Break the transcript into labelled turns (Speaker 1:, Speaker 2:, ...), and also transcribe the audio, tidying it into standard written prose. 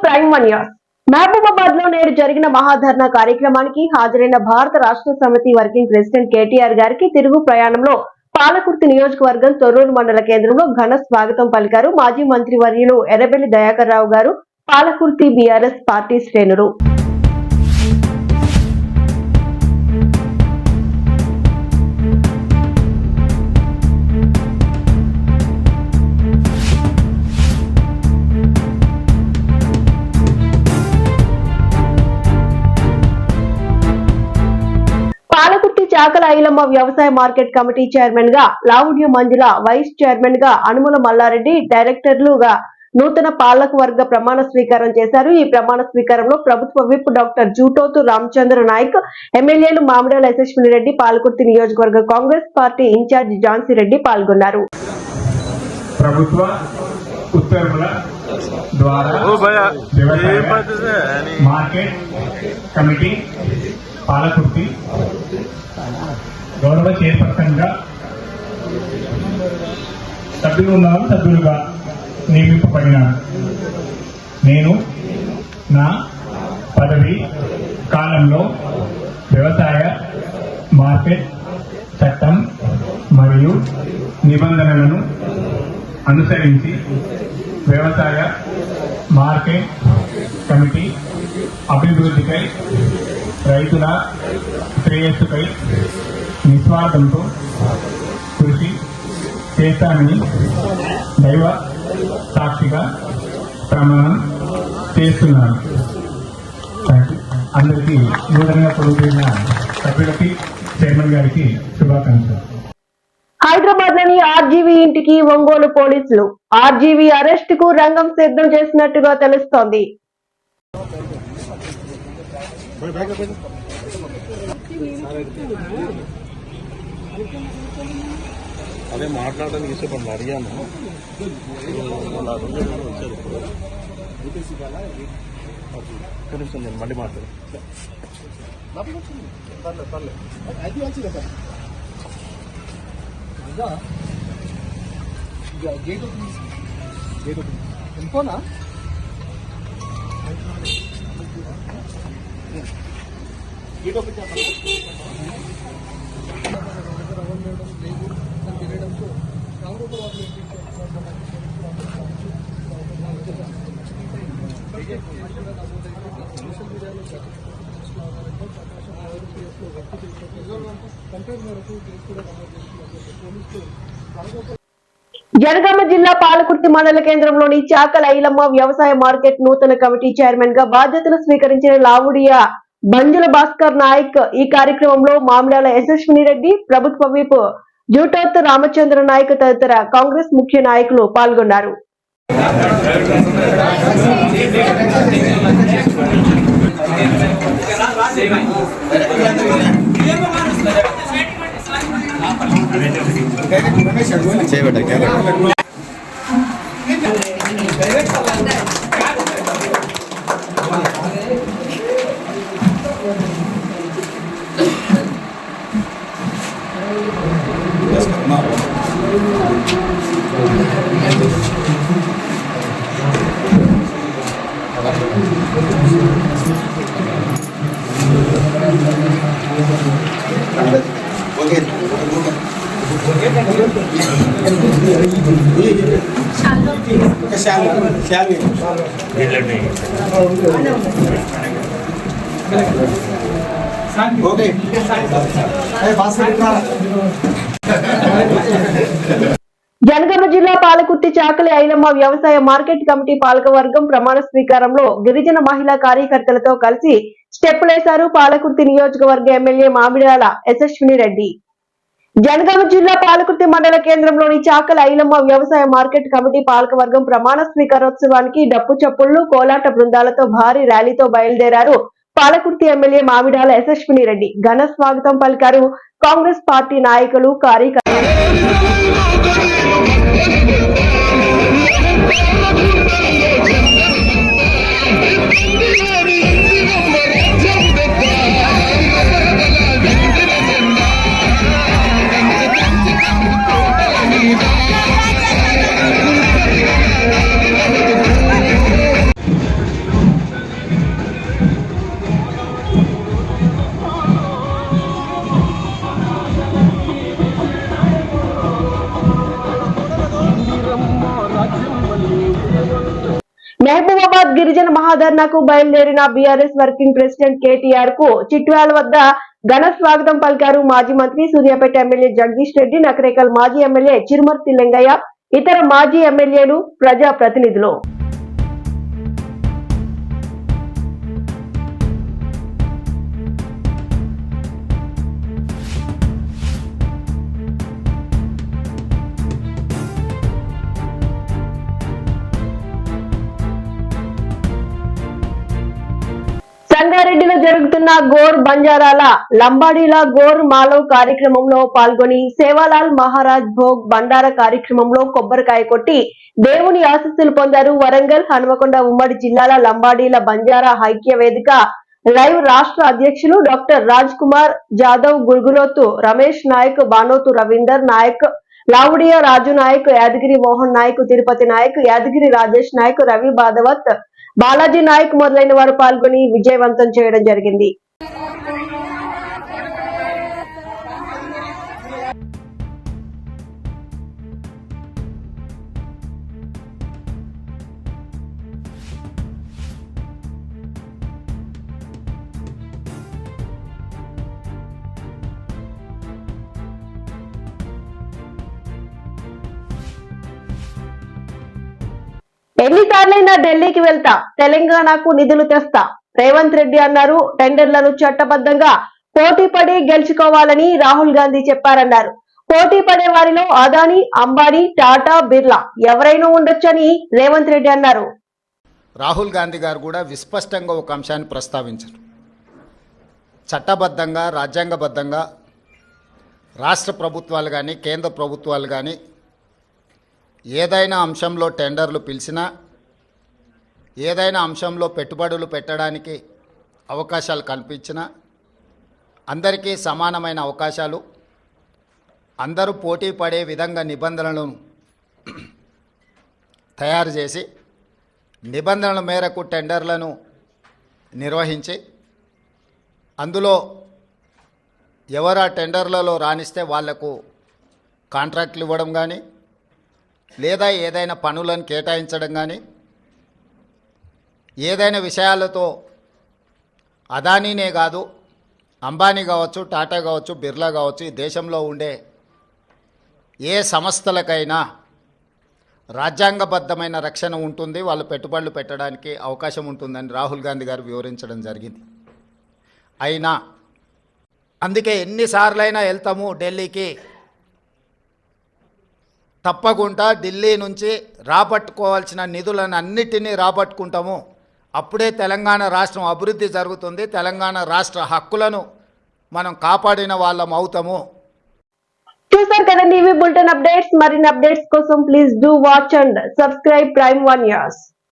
Speaker 1: Prime one news Mahabubabad లో నేడు జరిగిన మహాధర్నా కార్యక్రమానికి హాజరైన భారత రాష్ట్ర సమితి వర్కింగ్ ప్రెసిడెంట్ కేటీఆర్ గారికి తిరుగు ప్రయాణంలో పాలకుర్తి నియోజకవర్గం తొర్రూరు మండల కేంద్రంలో ఘన స్వాగతం పలికారు మాజీ మంత్రి వర్యులు ఎర్రబెల్లి దయాకర్ రావు గారు, పాలకుర్తి బీఆర్ఎస్ పార్టీ శ్రేణులు. పాలకుర్తి చాకల ఐలమ్మ వ్యవసాయ మార్కెట్ కమిటీ చైర్మన్ గా లావుడ్య మంజుల, వైస్ చైర్మన్ గా అనుముల మల్లారెడ్డి, డైరెక్టర్లుగా నూతన పాలక వర్గ ప్రమాణ స్వీకారం చేశారు. ఈ ప్రమాణ స్వీకారంలో ప్రభుత్వ విప్ డాక్టర్ జూటోతు రామచంద్ర నాయక్, ఎమ్మెల్యేలు మామిడాల యశస్విని రెడ్డి, పాలకుర్తి నియోజకవర్గ కాంగ్రెస్ పార్టీ ఇన్ఛార్జి ఝాన్సీ రెడ్డి పాల్గొన్నారు.
Speaker 2: ప్రభుత్వ ఉత్తర్వుల ద్వారా మార్కెట్ కమిటీ పాలకుర్తి గౌరవ చైర్పర్సన్ గా సభ్యులుగా నియమింపబడినారు. నేను నా పదవి కాలంలో వ్యవసాయ మార్కెట్ చట్టం మరియు నిబంధనలను అనుసరించి వ్యవసాయ మార్కెట్ కమిటీ అభివృద్ధికై, రైతుల శ్రేయస్సుకై నిస్వార్థంతో కృషి చేస్తానని దైవ సాక్షిగా ప్రమాణం చేస్తున్నాను. అందరికీ నూతనంగా పొందుతున్న సభ్యులకి, చైర్మన్ గారికి శుభాకాంక్షలు.
Speaker 1: హైదరాబాద్ లోని ఆర్జీవీ ఇంటికి ఒంగోలు పోలీసులు ఆర్జీవీ అరెస్ట్ కు రంగం సిద్ధం చేసినట్టుగా తెలుస్తోంది.
Speaker 3: అదే మాట్లాడడానికి ఇష్టపడి అడిగాను. కనీసం నేను మళ్ళీ మాట్లాడు.
Speaker 4: ఇంకోనా
Speaker 1: జనగామ జిల్లా పాలకుర్తి మండల కేంద్రంలోని చాకల ఐలమ్మ వ్యవసాయ మార్కెట్ నూతన కమిటీ చైర్మన్ గా బాధ్యతలు స్వీకరించిన లావుడియా బంజుల భాస్కర్ నాయక్ ఈ కార్యక్రమంలో మామిడాల యశస్విని రెడ్డి, ప్రభుత్వ విప్ జూటోత్ రామచంద్ర నాయక్ తదితర కాంగ్రెస్ ముఖ్య నాయకులు పాల్గొన్నారు. జనగామ జిల్లా పాలకుర్తి చాకలి ఐలమ్మ వ్యవసాయ మార్కెట్ కమిటీ పాలకవర్గం ప్రమాణ స్వీకారంలో గిరిజన మహిళా కార్యకర్తలతో కలిసి స్టెప్పులేశారు. పాలకుర్తి నియోజకవర్గ ఎమ్మెల్యే మామిడాల యశస్విని రెడ్డి. జనగామ జిల్లా పాలకుర్తి మండల కేంద్రంలోని చాకల ఐలమ్మ వ్యవసాయ మార్కెట్ కమిటీ పాలకవర్గం ప్రమాణ స్వీకారోత్సవానికి డప్పు చప్పుళ్లు, కోలాట బృందాలతో భారీ ర్యాలీతో బయలుదేరారు. పాలకుర్తి ఎమ్మెల్యే మామిడాల యశస్విని రెడ్డి ఘన స్వాగతం పలికారు. కాంగ్రెస్ పార్టీ నాయకులు, కార్యకర్తలు మహబూబాబాద్ గిరిజన మహాధర్నాకు బయలుదేరిన బీఆర్ఎస్ వర్కింగ్ ప్రెసిడెంట్ కేటీఆర్ కు చిట్యాల వద్ద ఘన స్వాగతం పలికారు మాజీ మంత్రి సూర్యాపేట ఎమ్మెల్యే జగదీష్ రెడ్డి, నకరేకల్ మాజీ ఎమ్మెల్యే చిరుమర్తి లింగయ్య, ఇతర మాజీ ఎమ్మెల్యేలు, ప్రజా ప్రతినిధులు. సంగారెడ్డిలో జరుగుతున్న గోర్ బంజారాల లంబాడీల గోర్ మాలవ్ కార్యక్రమంలో పాల్గొని సేవాలాల్ మహారాజ్ భోగ్ బండార కార్యక్రమంలో కొబ్బరికాయ కొట్టి దేవుని ఆశీస్సులు పొందారు. వరంగల్, హనుమకొండ ఉమ్మడి జిల్లాల లంబాడీల బంజారా ఐక్య వేదిక లైవ్ రాష్ట్ర అధ్యక్షులు డాక్టర్ రాజ్ కుమార్ జాదవ్, గురుగులోతు రమేష్ నాయక్, బానోతు రవీందర్ నాయక్, లావుడియా రాజు నాయక్, యాదగిరి మోహన్ నాయక్, తిరుపతి నాయక్, యాదగిరి రాజేష్ నాయక్, రవి బాధవత్, బాలాజీ నాయక్ మొదలైన వారు పాల్గొని విజయవంతం చేయడం జరిగింది. ఎన్నిసార్లైనా ఢిల్లీకి వెళ్తా, తెలంగాణకు నిధులు తెస్తా రేవంత్ రెడ్డి అన్నారు. టెండర్లను చట్టబద్ధంగా పోటీ పడి గెలుచుకోవాలని రాహుల్ గాంధీ చెప్పారన్నారు. పోటీ పడే వారిలో అదానీ, అంబానీ, టాటా, బిర్లా ఎవరైనా ఉండొచ్చని రేవంత్ రెడ్డి అన్నారు.
Speaker 4: రాహుల్ గాంధీ గారు కూడా విస్పష్టంగా ఒక అంశాన్ని ప్రస్తావించారు. చట్టబద్ధంగా, రాజ్యాంగబద్ధంగా రాష్ట్ర ప్రభుత్వాలు కానీ కేంద్ర ప్రభుత్వాలు కానీ ఏదైనా అంశంలో టెండర్లు పిలిచినా, ఏదైనా అంశంలో పెట్టుబడులు పెట్టడానికి అవకాశాలు కల్పించినా అందరికీ సమానమైన అవకాశాలు, అందరూ పోటీ పడే విధంగా నిబంధనలను తయారు చేసి నిబంధనల మేరకు టెండర్లను నిర్వహించి అందులో ఎవరు ఆ టెండర్లలో రాణిస్తే వాళ్లకు కాంట్రాక్ట్లు ఇవ్వడం కానీ లేదా ఏదైనా పనులను కేటాయించడం కానీ ఏదైనా విషయాలతో అదానీనే కాదు అంబానీ కావచ్చు, టాటా కావచ్చు, బిర్లా కావచ్చు, ఈ దేశంలో ఉండే ఏ సంస్థలకైనా రాజ్యాంగబద్ధమైన రక్షణ ఉంటుంది, వాళ్ళు పెట్టుబడులు పెట్టడానికి అవకాశం ఉంటుందని రాహుల్ గాంధీ గారు వివరించడం జరిగింది. అయినా అందుకే ఎన్నిసార్లైనా వెళ్తాము ఢిల్లీకి, తప్పకుండా ఢిల్లీ నుంచి రాబట్టుకోవాల్సిన నిధులను అన్నిటినీ రాబట్టుకుంటాము. అప్పుడే తెలంగాణ రాష్ట్రం అభివృద్ధి జరుగుతుంది, తెలంగాణ రాష్ట్ర హక్కులను మనం కాపాడిన వాళ్ళం అవుతాము.
Speaker 1: చూసారు కదండి, ఇవి బులెటిన్ అప్డేట్స్. మరిన్ని అప్డేట్స్ కోసం please do watch and subscribe prime 1 news.